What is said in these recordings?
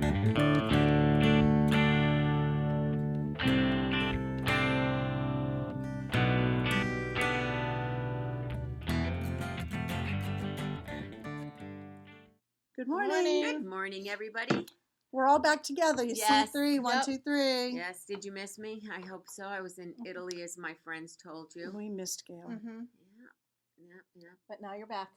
Good morning. Good morning, everybody. We're all back together. You Yes. see three, one, Yep. 2, 3. Yes, did you miss me? I hope so. I was in Italy, as my friends told you. We missed Gail. Mm-hmm. Yeah. But now you're back.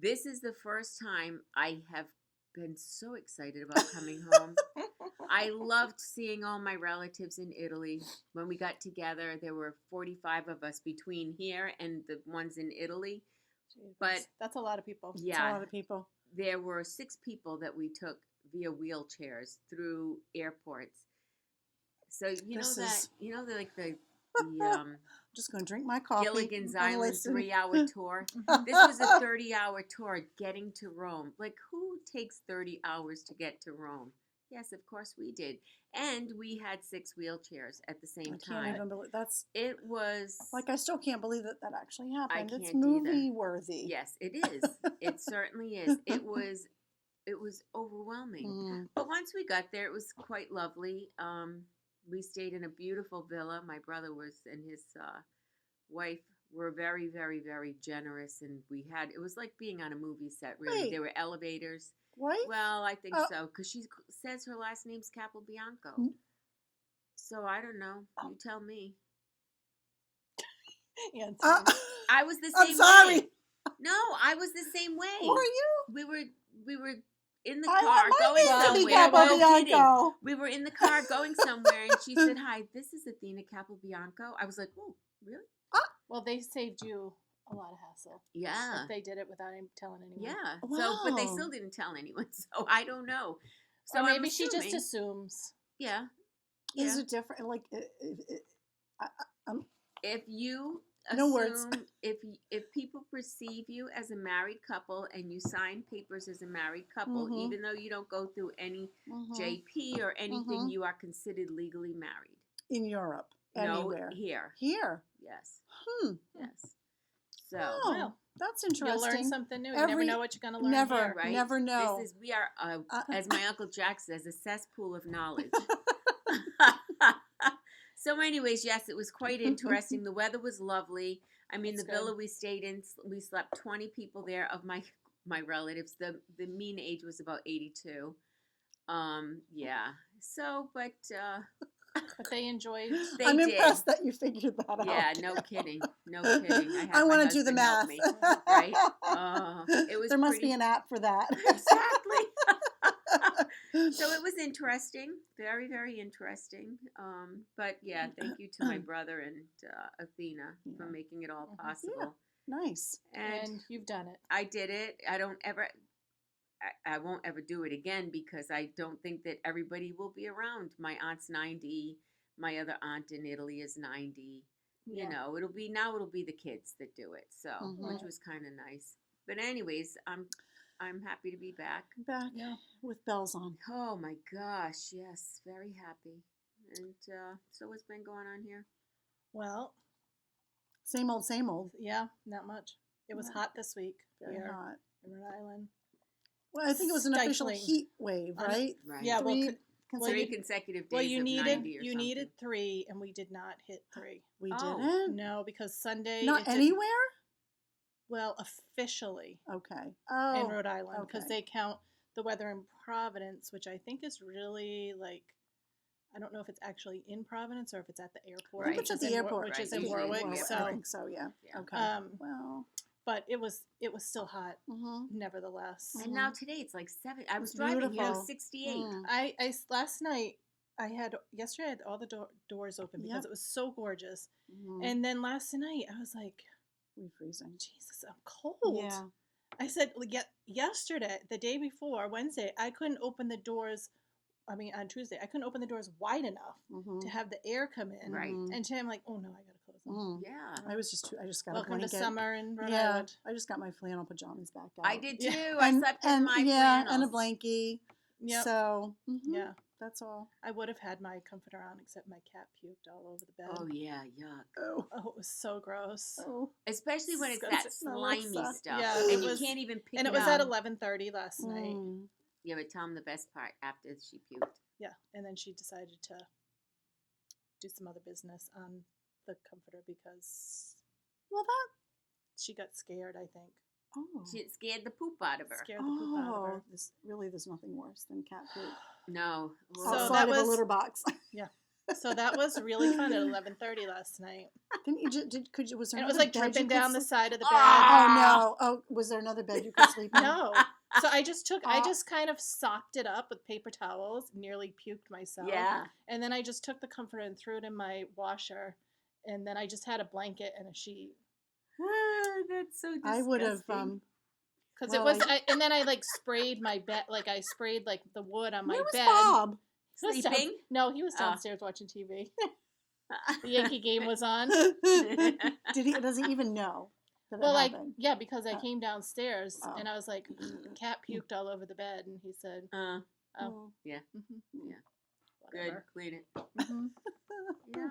This is the first time I have been so excited about coming home. I loved seeing all my relatives in Italy. When we got together, there were 45 of us between here and the ones in Italy. But that's a lot of people. That's yeah, a lot of people. There were 6 people that we took via wheelchairs through airports. So you know like the I'm just going to drink my coffee. Gilligan's and Island listen. 3-hour tour. This was a 30-hour tour getting to Rome. Like, who takes 30 hours to get to Rome? Yes, of course we did. And we had 6 wheelchairs at the same I can't time. even believe It was like, I still can't believe that actually happened. It's can't movie worthy. Yes, it is. It certainly is. It was overwhelming. But once we got there, it was quite lovely. We stayed in a beautiful villa. My brother and his wife were very, very, very generous, and it was like being on a movie set. Really, Wait. there were elevators. Wife? Well, I think so, because she says her last name's Capobianco. So I don't know. You tell me. Yeah, I was the I'm same sorry. way. No, I was the same way. Who are you? We were in the I car want my going name to be somewhere. No kidding. Capobianco. We were in the car going somewhere, and she said, "Hi, this is Athena Capobianco." I was like, "Oh, really?" Well, they saved you a lot of hassle. Yeah. If they did it without telling anyone. Yeah. Wow. So, but they still didn't tell anyone, so I don't know. So Or maybe I'm she just assuming- assumes. Yeah. Is it different? Like, If you No assume, words. if people perceive you as a married couple and you sign papers as a married couple, even though you don't go through any JP or anything, you are considered legally married. In Europe, No, anywhere. Here. Yes. Yes. So. Oh, Wow. that's You'll interesting. learn something new. You never know what you're going to learn Never, here. Right? never know. We are, as my Uncle Jack says, a cesspool of knowledge. So anyways, yes, it was quite interesting. The weather was lovely. I mean, That's the villa we stayed in, we slept 20 people there of my relatives. The mean age was about 82. Yeah. So, but they enjoyed. I'm impressed that you figured that out. Yeah, no kidding. No kidding. I want to do the math. Me, right? It was there must be an app for that. Exactly. So it was interesting, very, very interesting. But yeah, thank you to my brother and Athena for making it all possible. Yeah. Nice. And you've done it. I did it. I won't ever do it again because I don't think that everybody will be around. My aunt's 90. My other aunt in Italy is 90. Yeah. You know, it'll be the kids that do it. So, which was kind of nice. But anyways, I'm happy to be back. Back with bells on. Oh my gosh, yes, very happy. And so what's been going on here? Well, same old, same old. Yeah, not much. It was hot this week. Very hot in Rhode Island. Well, I think it was an official heat wave, right? Right. Yeah, Three consecutive days. Well, you of 90 or needed something. 3, and we did not hit 3. We didn't. No, because Sunday. Not anywhere. Well, officially. Okay. In Rhode Island, because okay. they count the weather in Providence, which I think is really like, I don't know if it's actually in Providence or if it's at the airport. I think it's at the airport, which is right. in Usually Warwick. it's I So, think so. Yeah. Okay. Well, but it was still hot, nevertheless. And now today it's like 7. I was driving here, 68. I last night yesterday I had all the doors open because it was so gorgeous, and then last night I was like, we're freezing. Jesus, I'm cold. Yeah. I said, yesterday, the day before, Wednesday, I couldn't open the doors. I mean, on Tuesday, I couldn't open the doors wide enough to have the air come in. Right. And today I'm like, oh no, I gotta close them. Yeah. I just got Welcome a blanket. to summer in Rhode Island. I just got my flannel pajamas back out. I did too. Yeah. I slept in my flannels. and a blankie. Yep. So Yeah. That's all. I would have had my comforter on, except my cat puked all over the bed. Oh yeah, yuck. Oh, it was so gross. oh. Especially when it's that Disgusting. slimy That stuff, Yeah, and it you was- can't even pick And it it was up. at 11:30 last night. Yeah, but tell them the best part after she puked. Yeah, and then she decided to do some other business on the comforter because Well, that. she got scared, I think. Oh. She scared the poop out of her. Scared the poop out of her. There's nothing worse than cat poop. No. So Outside that of a was- litter box. Yeah. So that was really fun at 11:30 last night. Didn't you? Was there? And it was another like bed you dripping could down the sleep- side of the bed. Oh no! Oh, was there another bed you could sleep in? No. So I just kind of sopped it up with paper towels, nearly puked myself. Yeah. And then I just took the comforter and threw it in my washer, and then I just had a blanket and a sheet. That's so disgusting. I would have. Because Well, it was, and then I like sprayed my bed, like I sprayed like the wood on my Where was bed. Bob? He was Sleeping? No, he was downstairs watching TV. The Yankee game was on. Does he even know that Well, it like, happened? yeah, because I came downstairs Oh. and I was like, cat puked all over the bed, and he said, Uh, "Oh, yeah. mhm, Yeah. Good. whatever." Clean it. Mhm, Yeah.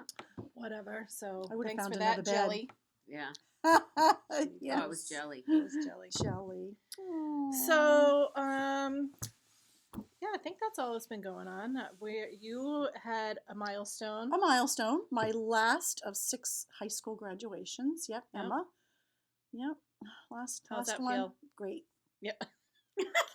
whatever. So I would've thanks found for another that, bed. jelly. Yeah. Yes. Oh, it was jelly. It was jelly. Jelly. So, yeah, I think that's all that's been going on. Where you had a milestone. A milestone. My last of 6 high school graduations. Yep, Yep. Emma. Yep. How's Last that one. feel? Great. Yep.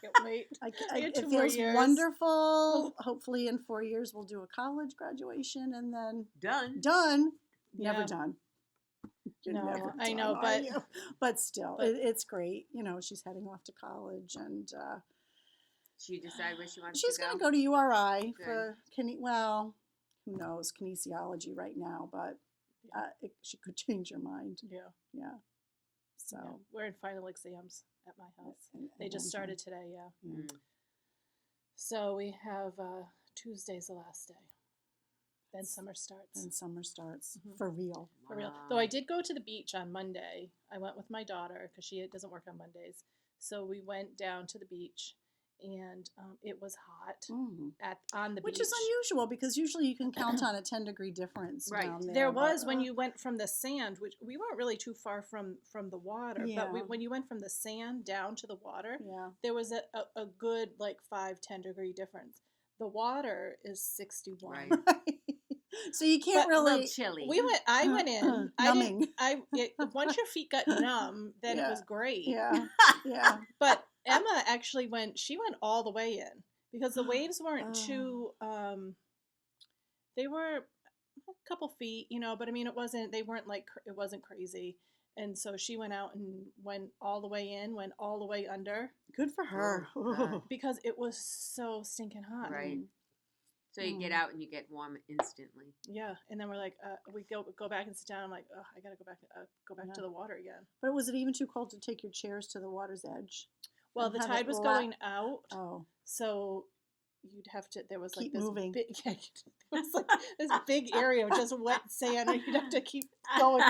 Can't wait. It had 2 more feels years. wonderful. Hopefully in 4 years we'll do a college graduation and then Done. done. Never Yeah. done. You're No, never I done, know, are but- you? But still, but- it's great. You know, she's heading off to college and She decide where she wants she's to going go. to go to URI Good. for who knows, kinesiology right now, but she could change her mind. Yeah. Yeah. So Yeah. We're in final exams at my house. and- They and just then- started today, yeah. yeah. Mm. So we have Tuesday's the last day. Then summer starts. And summer starts Mhm. for real. For real. Wow. Though I did go to the beach on Monday. I went with my daughter because she doesn't work on Mondays. So we went down to the beach, and it was hot Mm. on the Which beach. is unusual because usually you can count on a 10-degree difference Right. down there. There was but, when you went from the sand, which we weren't really too far from the water, but Yeah. when you went from the sand down to the water, Yeah. there was a good like 5-10 degree difference. The water is 61. Right. So you can't But A little really. chilly. I went in. I Numbing. didn't. Once your feet got numb, then it Yeah. was great. Yeah. Yeah. But Emma actually went. She went all the way in because the waves weren't Oh. too. They were a couple feet, but I mean, it wasn't. They weren't like it wasn't crazy. And so she went out and went all the way in, went all the way under Good for her. Oh, God. because it was so stinking hot. Right. So you get Mm. out and you get warm instantly. Yeah, and then we're like, we go back and sit down. I'm like, oh, I gotta go back Yeah. to the water again. But was it even too cold to take your chairs to the water's edge? Well, And the have tide it was lap- going out, Oh. so you'd have to. There was like Keep this moving. big, there was like this big area of just wet sand, and you'd have to keep going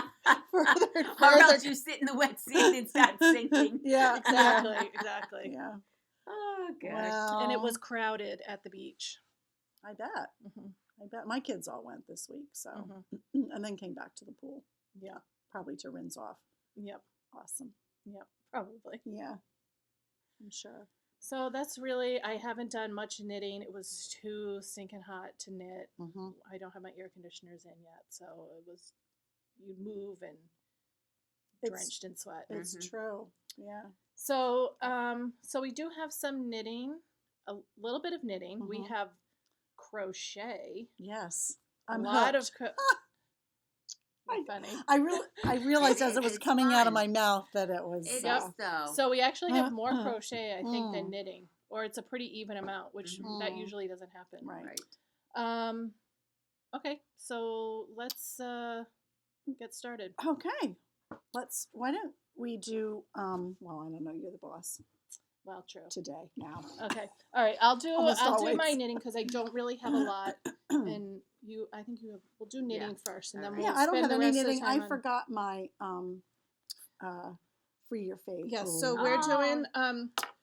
further and Or further. else you sit in the wet sand and start sinking. Yeah. Exactly. Yeah. Oh, gosh. Well, And it was crowded at the beach. I bet. hmm I bet my kids all went this week. So, hmm and then came back to the pool, Yeah. probably to rinse off. Yep. Awesome. Yep. Probably. Yeah. I'm sure. So that's really. I haven't done much knitting. It was too stinking hot to knit. Mm-hmm. I don't have my air conditioners in yet, so it was. You move and drenched in sweat. It's Mhm. true. Yeah. So, so we do have some knitting, a little bit of knitting. We Mhm. have crochet. Yes. A I'm lot hooked. of You're funny. I realized as it was It's coming out of fun. my mouth that it was. It Yep. is, though. So we actually have more crochet, I think, Mm. than knitting, or it's a pretty even amount, which that Mhm. usually doesn't happen. Right. Right. Okay, so let's get started. Okay. Why don't we do, well, I don't know, you're the boss Well, true. today, now. Okay. All right. I'll do Almost my always. knitting because I don't really have a lot, and I think we'll do knitting first, and then Alright. we'll Yeah, I don't spend have the any rest of the knitting. time I on- forgot my, Free Your Fade. Yes. So Ooh. we're Oh. doing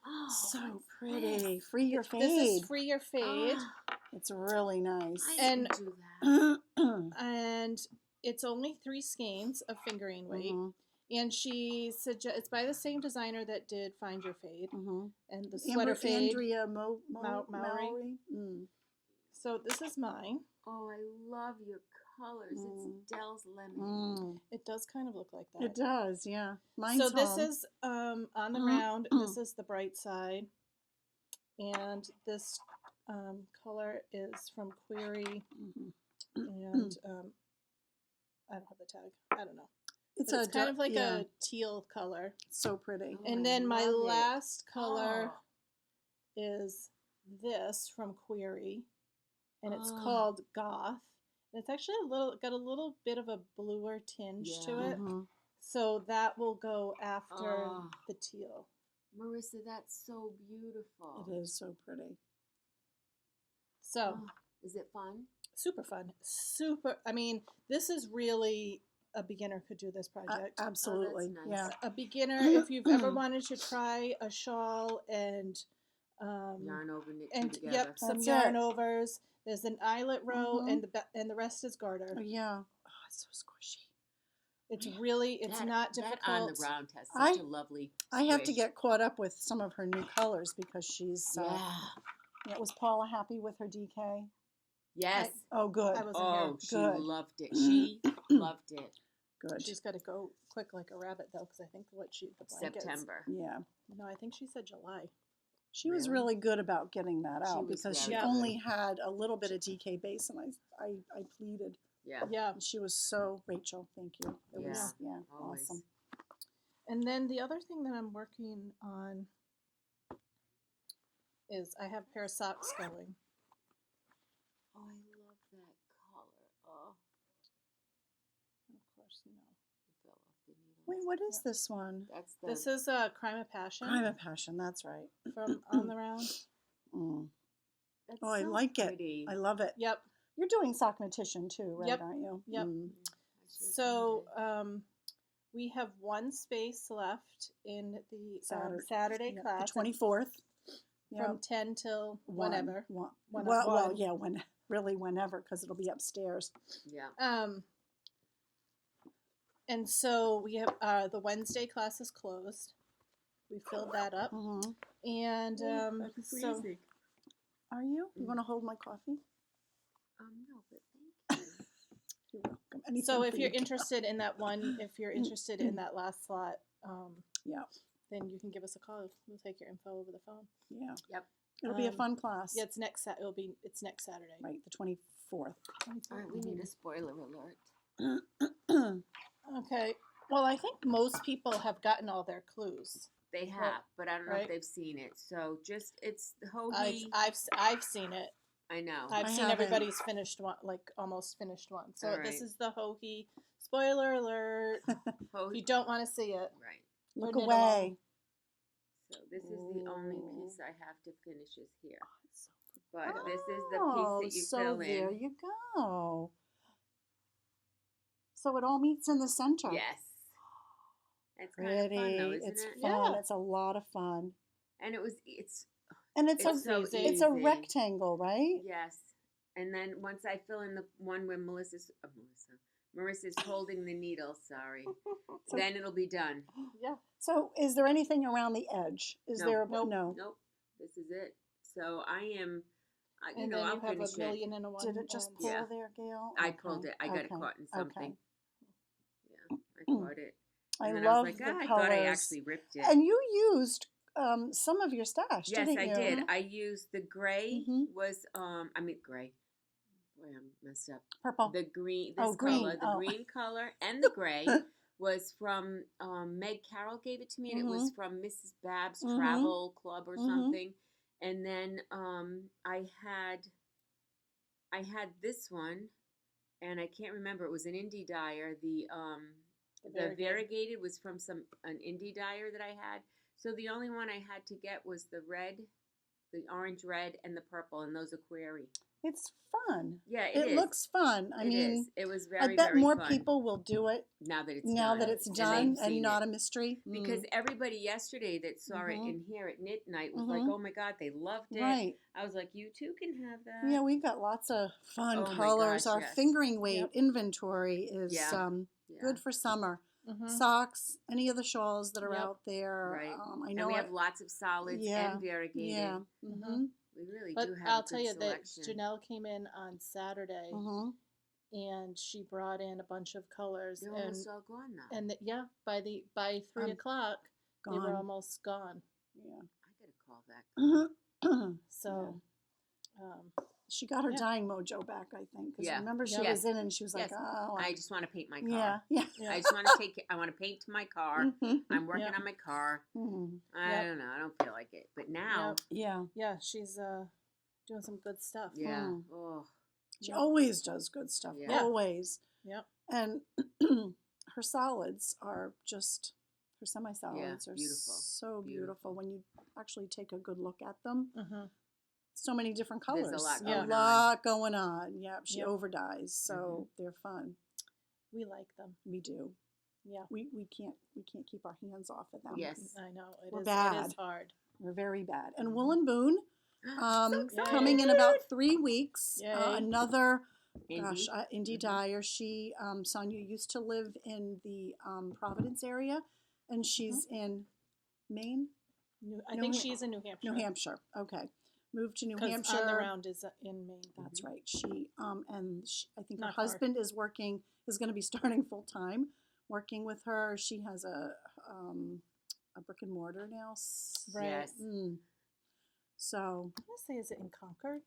Oh, So what's pretty. this? Free Your this Fade. is Free Your Fade, It's really nice. I And- didn't do that. and it's only 3 skeins of fingering weight. Mhm. And she it's by the same designer that did Find Your Fade Mm-hmm. and the sweater fade. Andrea Mowry. Mowry. Mm. So this is mine. Oh, I love your colors. Mm. It's Dell's lemon. Mm. It does kind of look like that. It does, yeah. Mine's So this home. is on the round. This is the bright side, and this color is from Query, and I don't have the tag. I don't know. It's kind of like a teal color. So pretty. Oh, And I then my love it. last color Oh. is this from Query, and it's Oh. called Goth. And it's actually got a little bit of a bluer tinge to Yeah. it. Mm-hmm. So that will go after Oh. the teal. Marissa, that's so beautiful. It is so pretty. So Oh, is it fun? super fun. I mean, this is really a beginner could do this project. Absolutely. Oh, that's nice. Yeah. A beginner, if you've ever wanted to try a shawl and Yarn over knit two and together. yep, some That's yarn it. overs. There's an eyelet row, Mhm. and the rest is garter. Oh, yeah. Oh, it's so squishy. It's really, it's not difficult. That on the round has such a lovely I have to squish. get caught up with some of her new colors because she's. Yeah. Was Paula happy with her DK? Yes. Oh, good. I wasn't Oh, here. she Good. loved it. She loved it. Good. She's got to go quick like a rabbit though, because I think the blankets. September. Yeah. No, I think she said July. She was Really? really good about getting that She out was because she very only had a little bit of DK base, and I pleaded. Yeah. Yeah. And she was so, Rachel, thank you. It was, Always. awesome. And then the other thing that I'm working on is I have a pair of socks going. Oh, I love that color. Oh, Of course, it fell off the needle. Wait, what is this one? That's the. This is Crime of Passion Crime of Passion, that's right. from On the Round. Mm. That's Oh, I so like pretty. it. I love it. Yep. You're doing sockmatician too, right, Yep. aren't you? Yep. Mm. I should've So found it. we have one space left in the Saturday. Saturday Yeah, class. the 24th. Yeah. From 10 till whenever. Well, One. yeah, really whenever, because it'll be upstairs. Yeah. And so we have the Wednesday class is closed. We filled that up, Mm-hmm. and I'm so freezing. Are you? You want to hold my coffee? No, but thank you. You're welcome. Anything so if for you're you. interested in that one, if you're interested in that last slot, Yeah. then you can give us a call. We'll take your info over the phone. Yeah. Yep. It'll be a Um, fun class. Yeah, it's next Saturday. Right, the 24th. All right, we need a spoiler alert. Okay. Well, I think most people have gotten all their clues. They have, but I don't know right. if they've seen it. So just it's the hoagie. I've seen it. I know. I've I seen haven't. everybody's finished one, like almost finished one. So All this right. is the Hoagie. Spoiler alert. If you don't want to see it, Right. Look Knit away. So this is the only Ooh. piece I have to finish is here. It's so But this is Oh, the piece that you so fill there in. you go. So it all meets in the center. Yes. It's kind of Pretty. fun though, isn't It's it? fun. Yeah. It's a lot of fun. And it's And it's It's a so it's a easy. rectangle, right? yes. And then once I fill in the one where Marissa's holding the needle, sorry. So- Then it'll be done. yeah. So is there anything around the edge? Is No. there a Nope. no? Nope. This is it. So I am And then I'll you have finish a million and a one. Did it just and- pull Yeah. there, Gail? I Okay, pulled it. I got it okay, caught in something. okay. Yeah, I caught it. I And then love I was like, the I colors. thought I actually ripped it. And you used some of your stash, Yes, didn't I you? did. I used the gray Mhm. was gray. Boy, I'm messed up. Purple. The green, Oh, this green. color, the Oh. green color, and the gray was from Meg Carroll gave it to me, and it was from Mrs. Bab's Mhm. Travel Club or Mhm. something. And then I had this one, and I can't remember. It was an indie dyer. The variegated was from an indie dyer that I had. So the only one I had to get was the red, the orange red, and the purple, and those are query. It's fun. Yeah, It is. looks fun. I It mean, is. It was I very, bet very more fun. people will do it now that it's now done. that it's And done they've and seen not it. a mystery. Because everybody yesterday that saw it Mhm. in here at Knit Night was Mhm. like, "Oh my God, they loved it." Right. I was like, "You too can have that." Yeah, we've got lots of fun Oh my colors. gosh, Our yes. fingering weight Yep. inventory is Yeah. good for summer. socks, any of the shawls that are Yep. out there. Right. I And know we have lots of solids and variegated. Yeah. Mm-hmm. We really But do have I'll a good tell you selection. that Janelle came in on Saturday Mm-hmm. and she brought in a bunch of colors. They're and almost all gone now. and by 3 o'clock they were Gone. almost gone. Yeah. I gotta call that. So She got her Yeah. dyeing mojo back, I think. Because Yeah. remember, she Yeah. was in and she was like, Yes. oh. I just want to paint my car. Yeah. Yeah. yeah. I just want to take it. I want to paint my car. Mhm. I'm working Yep. on my car. Mhm. I Yep. don't know. I don't feel like it. But now, Yeah. Yeah, she's doing some good stuff. yeah. Mm. Oh, She always does good stuff. Yeah. Always. Yep. And her solids are just, her semi-solids are beautiful. so beautiful Beautiful. when you actually take a good look at them. Mm-hmm. So many different colors. There's a lot Yeah. going on. lot going on. Yeah, she Yep. overdyes, so they're fun. We like them. We do. Yeah. We can't keep our hands off of them. Yes. I know. We're It bad. is hard. We're very bad. Mm-hmm. And Woolen Boone, So excited. coming in about 3 weeks. Yay. Another Indy. indie Mhm. dyer. She, Sonia used to live in the Providence area, and she's in Maine, I New think Ham- she's in New Hampshire. New Hampshire. Okay, moved to New 'Cause Hampshire. On the Round is in Maine. That's right. She and I think Not her far. husband is going to be starting full time working with her. She has a brick and mortar now. Right. Yes. So I'm gonna say, is it in Concord?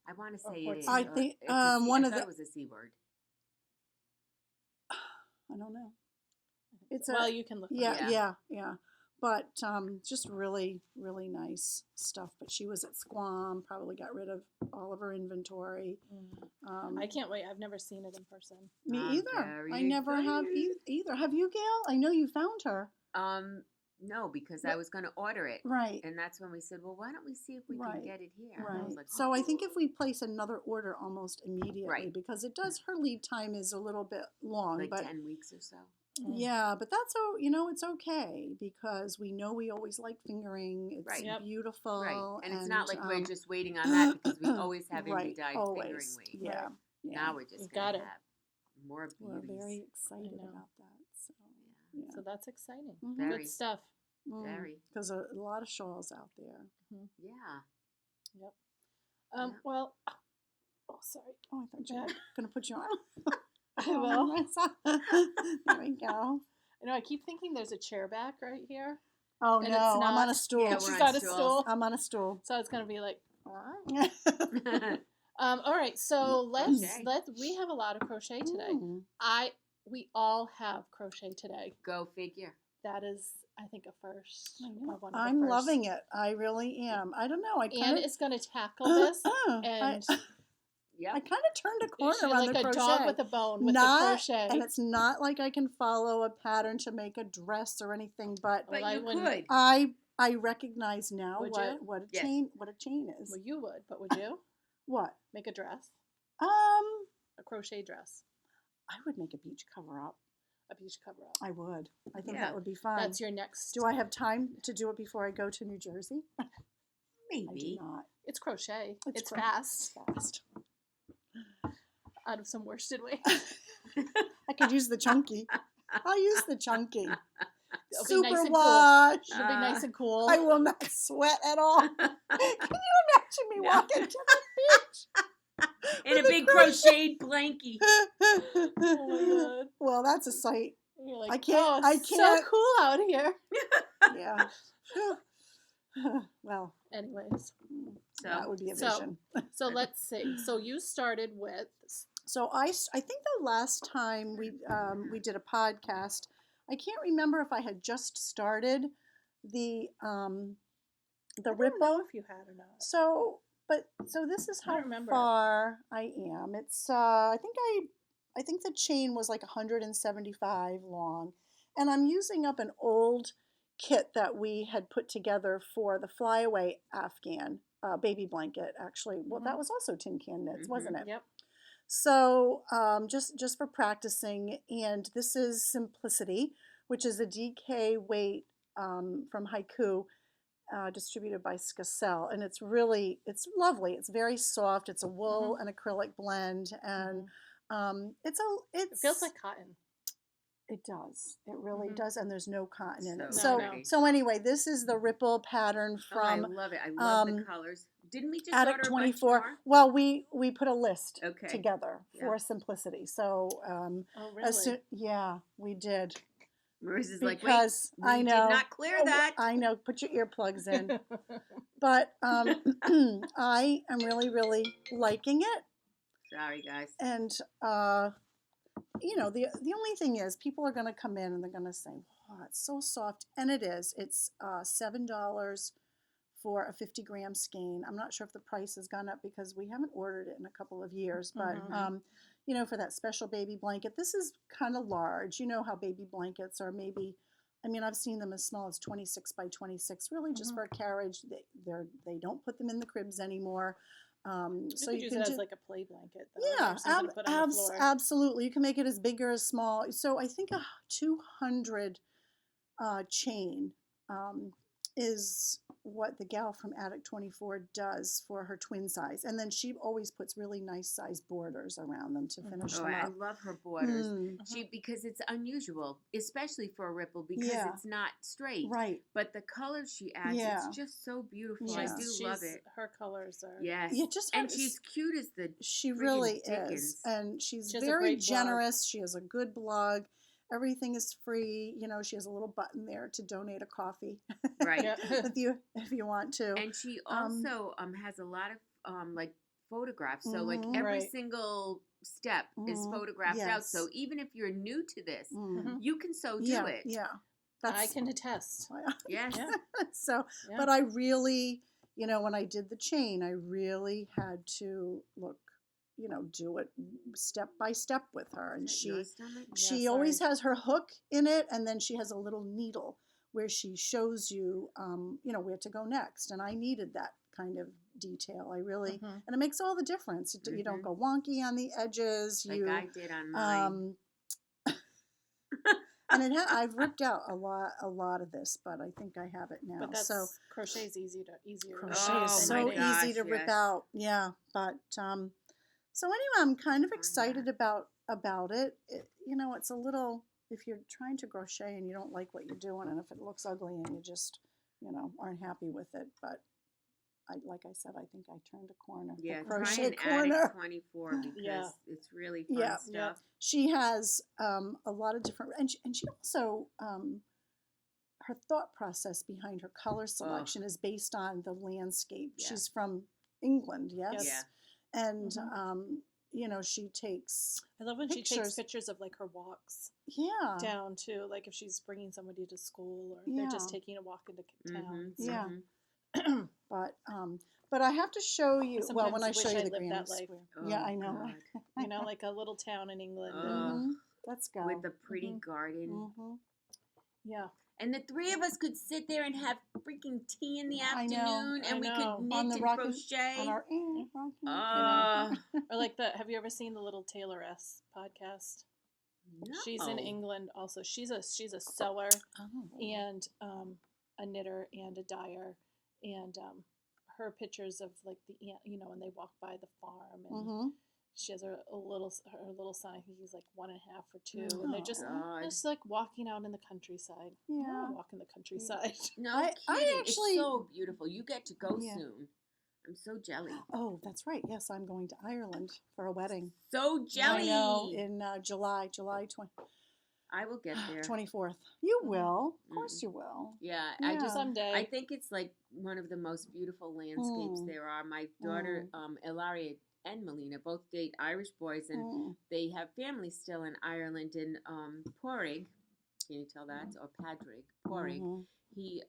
I want to Or say it Port is. I think, It's a C- one I of thought the- it was a C word. I don't know. It's Well, you can look. it up. yeah. But just really, really nice stuff. But she was at Squam, probably got rid of all of her inventory. I can't wait. I've never seen it in person. Me I'm either. very I never have excited. either. Have you, Gail? I know you found her. No, because I was going to order it. Right. And that's when we said, well, why don't we see if we Right. can get it here? And I Right. was like, So I think if we place another order almost immediately, Right. because it does, her lead time is a little bit long, like but 10 weeks or so. yeah, but that's it's okay because we know we always like fingering. It's Right. Yep. beautiful. Right. And it's not like we're just waiting on that because we always have right, indie dyed always. fingering week. Yeah. Yeah. Now we're just You going got to it. have more We're beauties. very excited know. about that. So, yeah. So that's exciting. Mhm. Very. Good stuff. Very. Because a lot of shawls out there. Yeah. Yep. Yeah. Well. Oh, sorry. Oh, I thought you were Okay. going to put you on. I will. There we go. I know. I keep thinking there's a chair back right here. Oh, And no, it's I'm on not- a stool. Yeah, She's we're on on a stools. stool. I'm on a stool. So it's gonna be like. Mm. All right. So let's Okay. we have a lot of crochet today. Mm. We all have crochet today. Go figure. That is, I think, a first. I know. One of the I'm first. loving it. I really am. I don't know. I kind Anne of is going to tackle this, I and Yep. kind of turned a corner she's on like the a crochet. dog with a bone with Not- the crochet. And it's not like I can follow a pattern to make a dress or anything, but But Well, I you wouldn't- could. I recognize now Would what you? what a Yes. chain is. Well, you would, but would you What? make a dress, a crochet dress, I would make a beach cover up. a beach cover up? I would. I think Yeah. that would be fun. That's your next. Do I have time to do it before I go to New Jersey? I do Maybe. not. It's crochet. It's cro- fast. Fast. Out of some worsted weight. I could use the chunky. I'll use the chunky. It'll be Super nice and cool. wash. It'll be nice and cool. I will not sweat at all. Can you imagine me No. walking to the beach? In a With a big crochet. crocheted blankie. Oh my god. Well, that's a sight. And you're like, I can't- Oh, I it's can't- so cool out here. Yeah. Well, Anyways, So that would be a so- vision. so let's see. So you started with So I think the last time we did a podcast, I can't remember if I had just started the I don't ripple. know if you had or not. So this is I how don't remember. far I am. It's I think the chain was like 175 long, and I'm using up an old kit that we had put together for the flyaway Afghan baby blanket. Actually, well, that was also tin can knits, wasn't it? Yep. So just for practicing, and this is Simplicity, which is a DK weight from Haiku, distributed by Skacel, and it's lovely. It's very soft. It's a wool and acrylic blend, and It it feels like cotton. It does. It really Mhm. does, and there's no cotton in it. So So, pretty. so anyway, this is the ripple pattern Oh, I from love it. I love the um, colors. Didn't we just Attic order a bunch 24. more? Well, we put a list Okay. together Yeah. for simplicity. So, Oh, really? yeah, we did. Marissa's like, wait, Because we I know, did not clear that. I know. Put your earplugs in. But I am really, really liking it. Sorry, guys. And the only thing is, people are going to come in and they're going to say, "Oh, it's so soft," and it is. It's $7 for a 50-gram skein. I'm not sure if the price has gone up because we haven't ordered it in a couple of years, but Mhm. for that special baby blanket, this is kind of large. You know how baby blankets are maybe. I mean, I've seen them as small as 26 by 26, really just for a carriage. They don't put them in the cribs anymore. So You you could use can it do, as like a play blanket, though, yeah, or something to put on the floor. absolutely. You can make it as big or as small. So I think a 200 chain is what the gal from Attic 24 does for her twin size. And then she always puts really nice size borders around them to finish Oh, them I up. love her borders. Mm, Because it's unusual, especially for a ripple, because Yeah. it's not straight. right. But the colors she adds, Yeah. it's just so beautiful. Yeah. I do love it. Her colors are. Yes. You just and have to she's cute as the She friggin' really Dickens. is. And she's She has a very great blog. generous. She has a good blog. Everything is free. She has a little button there to donate a coffee. Right. Yeah. if you want to. And she also has a lot of like photographs. So like Mhm. every Right. single step is Mhm. photographed out. Yes. So even if you're new to this, Mm. you can so do Yeah, it. yeah. I can attest. Yes. Yeah. So, Yeah. but I really, when I did the chain, I really had to do it step by step with her. And Is that your stomach? she Yeah, always sorry. has her hook in it, and then she has a little needle where she shows you, where to go next. And I needed that kind of detail. I really, Mhm. and it makes all the difference. You don't go wonky on the edges. Like I did on mine. And I've ripped out a lot of this, but I think I have it now. But that's So crochet's easier. crochet Oh is my so gosh, easy to rip yes. out. Yeah, but so anyway, I'm kind of Find excited about it. It's a little, if you're trying to crochet and you don't like what you're doing, and if it looks ugly and you just aren't happy with it, but like I said, I think I turned a corner. Yeah, The try crochet an corner. Attic 24 because Yeah. it's really fun Yeah. stuff. Yeah. She has a lot of different, and she also her thought process behind her color selection is based on the landscape. Yeah. She's from England, yes, Yes. Yeah. and she takes I love when she takes pictures. pictures of like her walks Yeah, down too, like if she's bringing somebody to school or Yeah. they're just taking a walk into town. Mhm, Yeah. mhm. but I have to show you. Well, Sometimes when I wish show you I the lived Granny that life. Square. Oh, Yeah, I know. God. You know, like a little town in England. Oh. Let's go. With the pretty Mhm. garden. Mhm. Yeah. And the three of us could sit there and have freaking tea in the I know, afternoon and we know. could knit On the and rocking- crochet. On our rocking Or like have you ever seen the Little Tailoress podcast? No. She's in England also. She's a sewer Oh. and a knitter and a dyer, and her pictures of like the when they walk by the farm, and Mhm. she has her little son. I think he's like 1.5 or 2, Oh, and they're God. just like walking out in the countryside. I Yeah. wanna walk in the countryside. No I kidding. actually- It's so beautiful. You get to go Yeah. soon. I'm so jelly. Oh, that's right. Yes, I'm going to Ireland for a wedding. So jelly. I know, in July 24th. You will. Of course you will. Yeah, Yeah. I Someday. I think it's like one of the most beautiful landscapes there are. My daughter, Ilaria and Melina, both date Irish boys, and they have family still in Ireland. And Porrig, can you tell that? Or Padraig Porrig, Mhm. he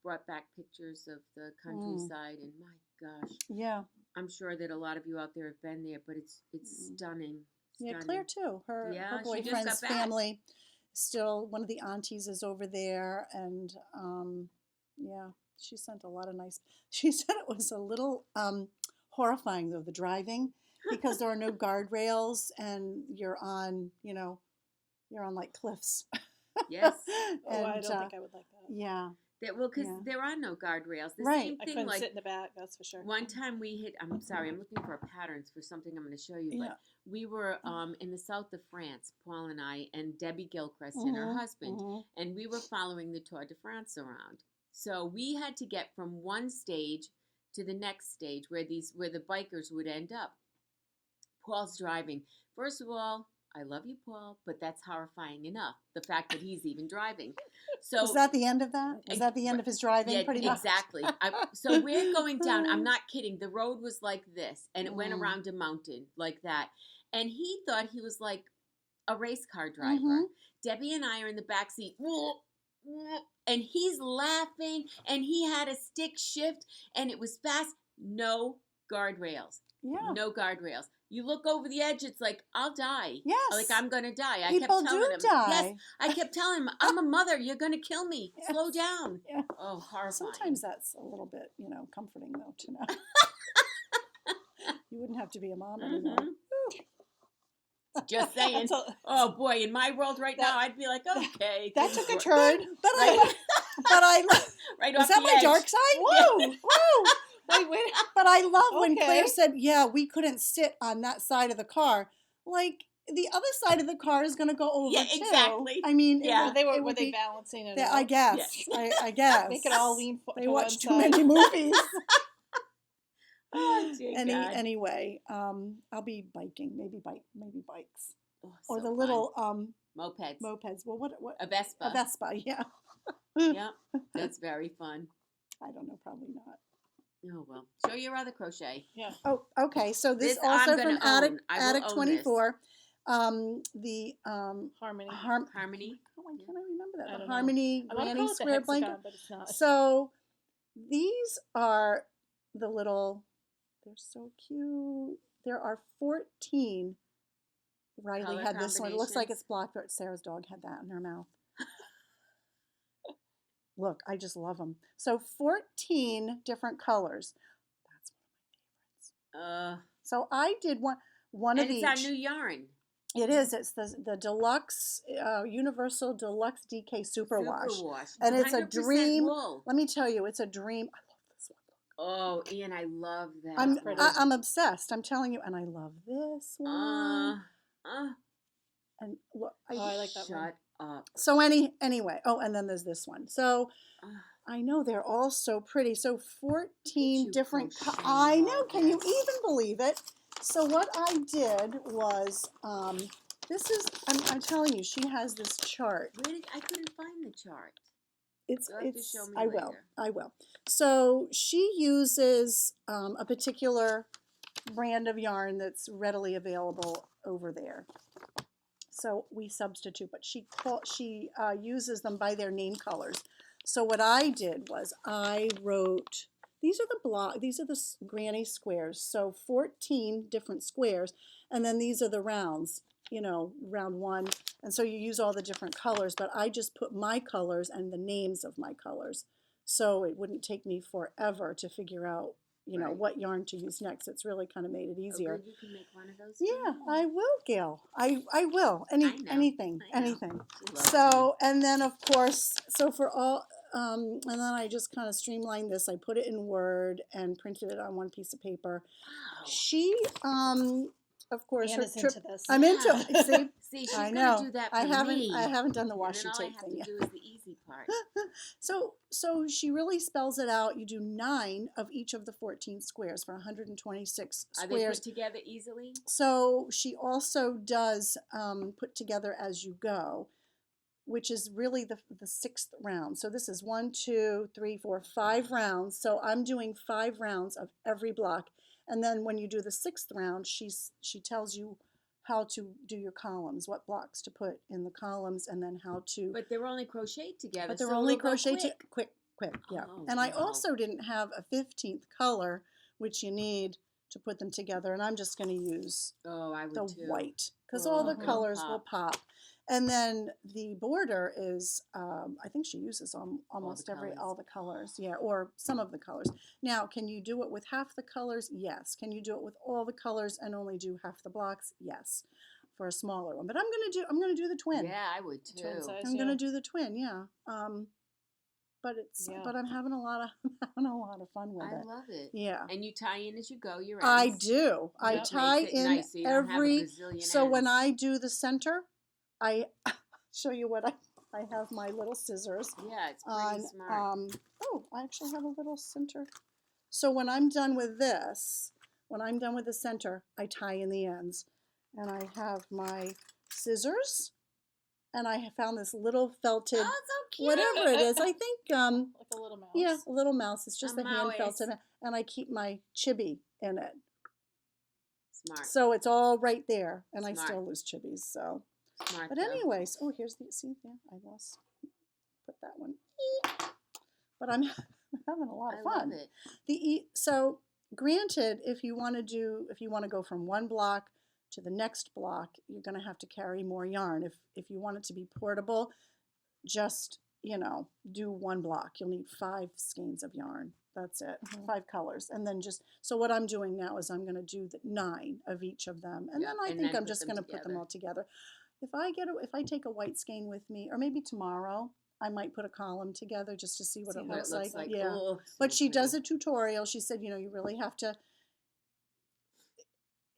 brought back pictures of the countryside, and my gosh, Yeah. I'm sure that a lot of you out there have been there, but it's stunning. Yeah, Stunning. Claire too. Her Yeah, she just boyfriend's got back. family, still one of the aunties is over there, and yeah, she sent a lot of nice. She said it was a little horrifying though, the driving, because there are no guardrails and you're on like cliffs. Yes. I And, don't think I would like that. yeah. Because Yeah. there are no guardrails. The Right. same I thing, couldn't like sit in the back, that's for sure. one time we hit. I'm sorry, I'm looking for patterns for something I'm going to show you. Yeah. But we were in the south of France, Paul and I, and Debbie Gilchrist and her Mhm. husband, Mhm. and we were following the Tour de France around. So we had to get from one stage to the next stage where the bikers would end up. Paul's driving. First of all, I love you, Paul, but that's horrifying enough. The fact that he's even driving. So Was that the end of that? Was that the end of his driving? yeah, Pretty much. exactly. So we're going down. I'm not kidding. The road was like this, and it went Mm. around a mountain like that. And he thought he was like a race car driver. Mhm. Debbie and I are in the back seat, and he's laughing, and he had a stick shift, and it was fast. No guardrails. Yeah. No guardrails. You look over the edge, it's like, I'll die. Yes. Like, I'm going to die. I People kept telling do him. die. Yes, I kept telling him, I'm a mother. You're going to kill me. Yes. Slow down. Yeah. Oh, horrifying. Sometimes that's a little bit, comforting though to know. You wouldn't have to be a mom anymore. Just saying. Oh boy, in my world right now, I'd be like, okay. That took a turn. But Right. I love. Right Is off that the my edge. dark side? Whoa, whoa. Wait. But I love when Okay. Claire said, "Yeah, we couldn't sit on that side of the car." Like the other side of the car is going to go over Yeah, too. exactly. I mean, Yeah. Were they balancing it I out? guess. I guess. Make it all lean They to watch one too side. many movies. Oh, dear God. Anyway, I'll be biking, maybe bikes, Oh, or so the fun. little Mopeds. mopeds. Well, what A Vespa. a Vespa? Yeah. Yep, that's very fun. I don't know, probably not. Oh, well. Show your other crochet. Yeah. Oh, okay. So this This I'm also gonna from Attic own. I will Attic own 24. The Harmony. Harmony. Why can't I remember that? I The don't know. Harmony I want to Granny call it the Square hexagon, blanket. but it's not. So these are the little. They're so cute. There are 14. Riley Color had this one. It looks like combinations. it's Blackbird. Sarah's dog had that in her mouth. Look, I just love them. So 14 different colors. That's one of my favorites. So I did one of And each. it's our new yarn. It is. It's the deluxe, Universal Deluxe DK Superwash. And it's a 100% dream. wool. Let me tell you, it's a dream. I love this one. Oh, Ian, I love that. I'm obsessed. I'm telling you, and I love this one. And look, I like that one. Shut up. So anyway. Oh, and then there's this one. So Ugh. I know they're all so pretty. So 14 you different. crochet I know. all Can you this? even believe it? So what I did was, this is. I'm telling you, she has this chart. I couldn't find the chart. It's. You'll have to show me I will. later. I will. So she uses a particular brand of yarn that's readily available over there. So we substitute, but she uses them by their name colors. So what I did was I wrote, these are the granny squares. So 14 different squares, and then these are the rounds, round one. And so you use all the different colors, but I just put my colors and the names of my colors. So it wouldn't take me forever to figure out, Right. what yarn to use next. It's really kind of made it easier. Oh, good, you can make one of those. Yeah, too. I will, Gail. I will. I know, Anything. I know. Anything. She loves So, and then of course, so for all, and then I just kind of streamlined this. I put it in Word and printed it on one piece of paper. Wow. She, of course, Anna's her trip. into this. I'm into it. See, See, she's I gonna know. do that for I haven't. me. I haven't done the And washi then all I tape have thing to yet. do is the easy part. So she really spells it out. You do 9 of each of the 14 squares for 126 Are they squares. put together easily? So she also does put together as you go, which is really the 6th round. So this is 1, 2, 3, 4, 5 rounds. So I'm doing 5 rounds of every block. And then when you do the 6th round, she tells you how to do your columns, what blocks to put in the columns, and then how to. But they're only crocheted together. But they're so only it'll go crocheted quick. quick, yeah. Oh, And I wow. also didn't have a 15th color, which you need to put them together. And I'm just going to use Oh, I would the too. white, because all the Mhm. colors will pop. And then the border is, I think she uses almost colors. all the colors, yeah, or some of the colors. Now, can you do it with half the colors? Yes. Can you do it with all the colors and only do half the blocks? Yes, for a smaller one. But I'm gonna do the twin. Yeah, I would too. Twin size. I'm gonna do the twin, yeah. Yeah. but I'm having a lot of having a lot of fun with I it. love it. Yeah. And you tie in as you go your I ends. do. I Yep. tie Makes it in nice so you don't have a every. gazillion So when ends. I do the center, I show you what I have my little scissors Yeah, it's pretty on. smart. Oh, I actually have a little center. So when I'm done with this, when I'm done with the center, I tie in the ends, and I have my scissors, and I have found this little felted, Oh, so cute. whatever it is. I think Like a little mouse. yeah, a little mouse. It's just A the hand mouse. felted, and I keep my chibi in it. Smart. So it's all right there, and I Smart. still lose chibis. So, Smart. but though. anyways, oh, here's the see there. I lost. Put that one. But I'm having a lot of I fun. love it. So granted, if you want to go from one block to the next block, you're going to have to carry more yarn. If you want it to be portable, just do one block. You'll need 5 skeins of yarn. That's it. 5 colors, and then just so what I'm doing now is I'm going to do 9 of each of them, and Yeah, then I and think then I'm put just them going to put them together. all together. If I take a white skein with me, or maybe tomorrow, I might put a column together just to see what See it how looks it looks like. like. Yeah. Oh, But so she does pretty. a tutorial. She said, you really have to.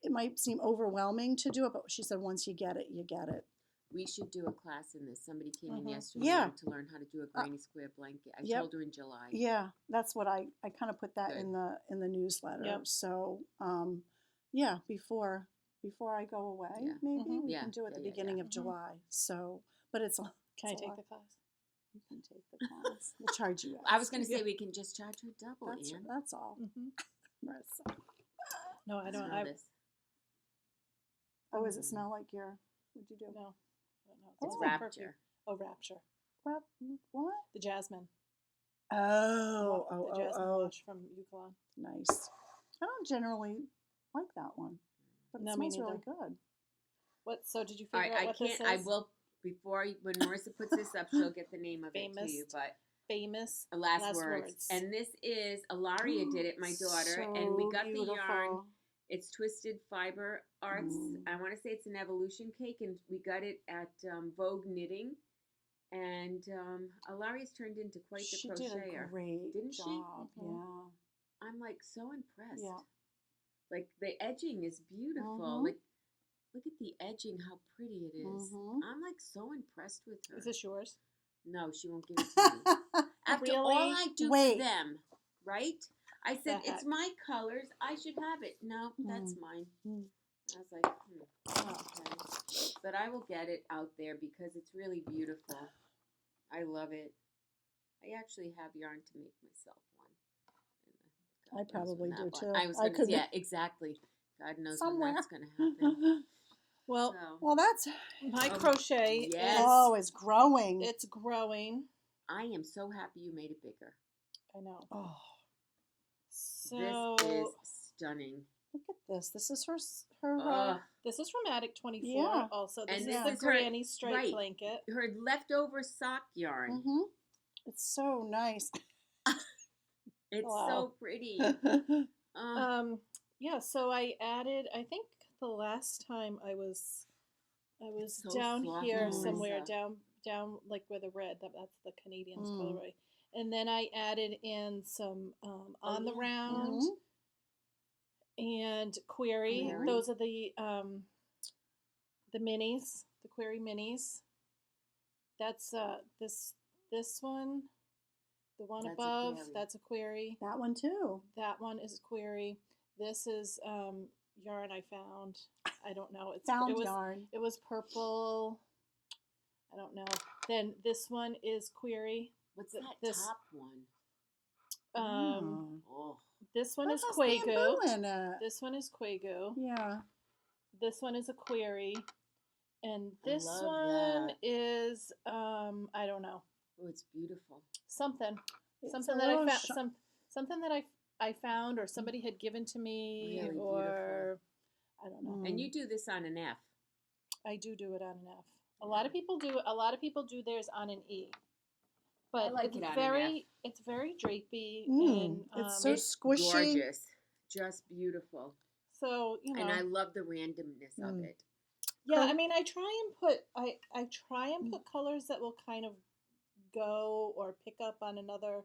It might seem overwhelming to do it, but she said once you get it, you get it. We should do a class in this. Somebody came in yesterday Yeah. to learn how to do a granny square blanket. I Yep. told her in July. Yeah, that's what I kind of put that Good. in the newsletter. Yep. So yeah, before I go away, Yeah. maybe we Yeah, can do it at the yeah, beginning yeah. of July. So, but it's Can I it's a take lot. the class? You can take the class. We'll charge you. I was going to extra. say we can just charge her double, Anne. That's all. No, I don't. Smell this. Oh, does it smell like your? What'd you do? No. It's Oh. Rapture. perfume. Oh, Rapture. What? The jasmine. Oh, The jasmine wash from Yukon. nice. I don't generally like that one, but it No, me smells really neither. good. What? So did you All figure right, out what this is? I will, when Marissa puts this up, she'll get the name of it to Famous. you, but Famous last words. And this is, Ilaria did it, my daughter, and we got the yarn. It's Twisted Fiber Arts. I want to say it's an evolution cake, and we got it at Vogue Knitting. And Ilaria's turned into quite the crocheter. She did a great Didn't job. she? Yeah. I'm like so impressed. Yeah. Like the edging is beautiful. Mhm. Like look at the edging, how pretty it is. Mhm. I'm like so impressed with her. Is this yours? No, she won't give it to me. After all Really? I do Wait. for them, right? I said, The it's heck? my colors. I should have it. No, that's mine. Mm. I was like, okay. But I will get it out there because it's really beautiful. I love it. I actually have yarn to make myself one. I probably do too. I was I going to could say, yeah, exactly. God knows somewhere. when that's going to happen. Well, So, Well, that's my crochet yes. it's growing. it's growing. I am so happy you made it bigger. I know. Oh, So This is stunning. look at this. This is her. this is from Attic 24. Yeah. Also, this And is this the is her- granny stripe right. blanket. Her leftover sock yarn. Mm-hmm. It's so nice. It's Wow. so pretty. Yeah. So I added. I think the last time I was So down soft, here Marissa. somewhere down like where the red. That's the Canadian's Mm. colorway. And then I added in some on the yeah. round and query. Query. Those are the minis, the query minis. That's this one, the one That's a above. query. That's a query. That one too. That one is a query. This is yarn I found. I don't know. Found yarn. It was purple. I don't know. Then this one is query. What's that this- top one? Oh, This one That is has Quagu. bamboo in it. This one is Quagu. Yeah. This one is a query. And this love one that. is I don't know. oh, it's beautiful. Something. It's Something a that I little found something that I found or somebody had given to me Really or I don't know. And you do this on an F. I do it on an F. A lot of people do theirs on an E. But like it's it on an very it's very drapey and It's so It's squishy. gorgeous. Just beautiful. so, you know. And I love the randomness of Mm. it. Yeah, I mean, I try and put colors that will kind of go or pick up on another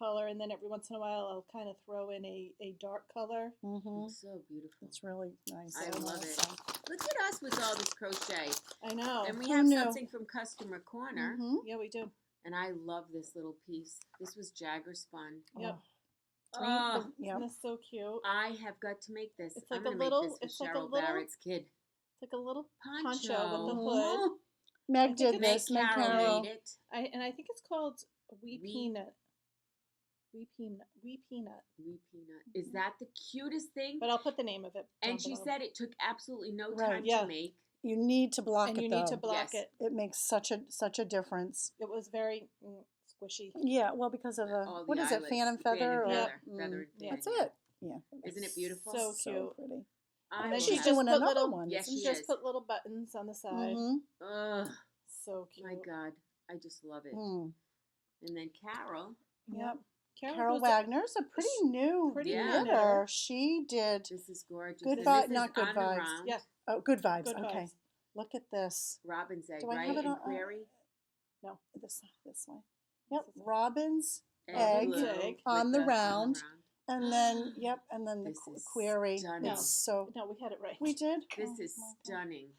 color, and then every once in a while I'll kind of throw in a dark color. Mm-hmm. It's so beautiful. It's really nice. I love it. awesome. Look at us with all this crochet. I know. And we Who have knew? something from Customer Corner. Mm-hmm. Yeah, we do. And I love this little piece. This was Jagger spun. Yep. Oh, Yep. Isn't this so cute? I have got to make this. It's I'm like going a to little- make this it's for like a Cheryl little- Barrett's kid. It's like a little Poncho. poncho with the Mhm. hood. Meg think did it's- this. Meg Carroll. made it. I think it's called Wee Wee- Peanut. Wee Peanut. Wee Peanut. Wee Peanut. Is that the cutest thing? But I'll put the name of it. And down she below. said it took absolutely no Right, time yeah. to make. You need to block And it you though. need to block Yes. it. It makes such a difference. It was very squishy. Yeah, well, because of the All the what is it, eyelets, fan and fan feather? and or, feather, mm, feather and fan, that's yeah. it. Yeah. Isn't it beautiful? So So cute. pretty. I And then will she She's have- just doing put another little- one. Yes, isn't she Just is. put little buttons on the side. Mm-hmm. Ugh, So cute. my God. I just love it. Mm. And then Carol, Yep. Carol, Carol does Wagner's a pretty new pretty Yeah. knitter. knitter. She did. this is gorgeous. Good And vi- this is not good on vibes. around Yeah. Oh, good vibes. Good okay. vibes. Look at this. Robin's egg, Do I right? have it And on- query. This way. Yep. This is it. Robin's And egg blue egg with on the round. round. and then and then the This is query. stunning. It's so No, we had it right. we did. This Oh, is my God. stunning.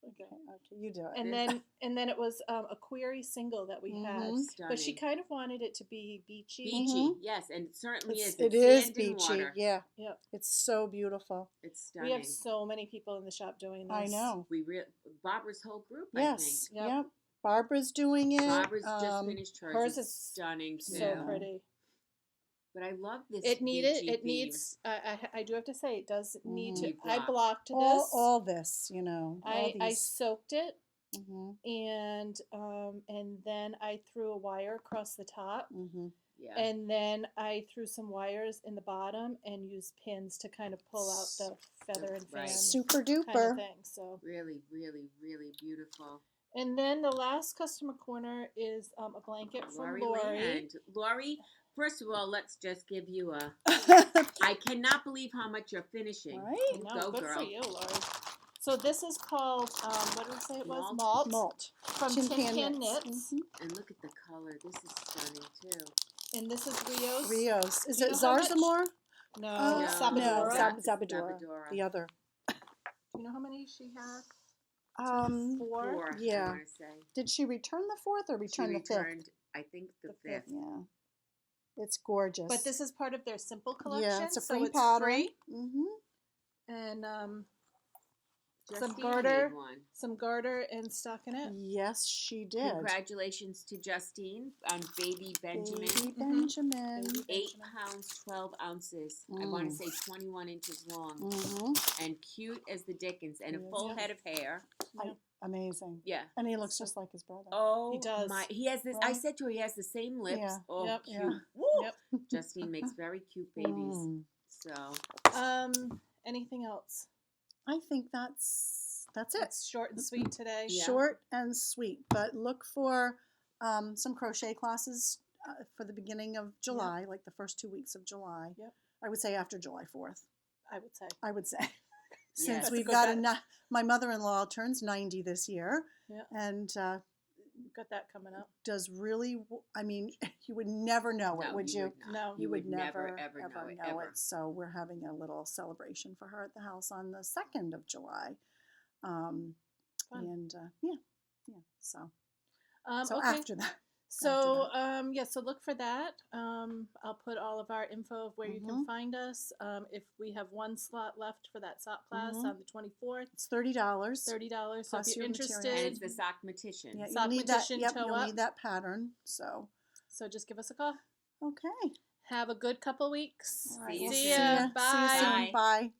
Okay. Okay, you do it. And then it was a query single that we had, Mhm. but she Stunning. kind of wanted it to be beachy. Beachy, yes, and it certainly is. It It's is sand and beachy. water. Yeah. Yep. It's so beautiful. It's We stunning. have so many people in the shop doing this. I know. Barbara's whole group, Yes. I Yep. Yep. Barbara's doing it. think. Barbara's just finished hers. hers It's is stunning too. So Yeah. pretty. But I love this. It needed. beachy It theme. needs. I do have to say it does need Mhm. to. You I block. blocked this. all this, you know. All I these. soaked it Mhm. and then I threw a wire across the top. Mhm. Yeah. And then I threw some wires in the bottom and used pins to kind of pull out the feather and fan Right. Super kind of duper. thing. So, really, really, really beautiful. and then the last customer corner is a blanket from Lori. Land. Lori, first of all, let's just give you a. I cannot believe how much you're finishing. Right? No, Go, good girl. for you, Lori. So this is called what did we say it was? Malt. Malt. From Tin Can Knits. Mhm. And look at the color. This is stunning too. And this is Rio's. Rios. Is Do you it know how much? Zarzamore? No, No, Sabadora. that's Zabadora. Zabadora. The other. Do you know how many she had? Four. Four, Yeah. I want to say. Did she return the fourth or She return the returned, fifth? I think, the The fifth. fifth. Yeah. It's gorgeous. But this is part of their simple collection. yeah, it's a so free it's pattern. free. Mm-hmm. And Justine some garter, made one. some garter and stockinette. Yes, she did. Congratulations to Justine on baby Benjamin. Baby Mhm. Benjamin. Baby 8 Benjamin. pounds, 12 ounces. I want to Mm. say 21 inches long. Mm-hmm. And cute as the dickens. And a He is. full Yeah. head of hair. Amazing. Yeah. And he looks So- just like his brother. Oh, He does. My, he has this. I Right? said to her, he has the same lips. Yeah. Oh, Yep. cute. Yeah. Woo! Yep. Justine makes very cute babies. Mm. So, Anything else? I think that's it. It's short and sweet today. Yeah. Short and sweet, but look for some crochet classes for the beginning of July, like the first 2 weeks of July. Yep. I would say after July 4th. I would say. I would say. Yes. Since That's a we've good got bet. my mother-in-law turns 90 this year, Yeah. and We've got that coming up. does really. I mean, you would never know it, no, would you? Would not. No. You would never, never ever know it. know Ever. it. So we're having a little celebration for her at the house on the 2nd of July, Fun. and yeah. So Okay. after that. So so look for that. I'll put all of our info of where you can Mhm. find us. If we have one slot left for that sock class Mhm. on the 24th, It's $30. $30. So Plus if you're your material. And interested, it's the sockmatician. Yeah, Sock you'll need that. petition, Yep, toe you'll up. need that pattern. So so just give us a call. okay. Have a good couple weeks. All right, See you See soon. ya. See you Bye. soon. Bye.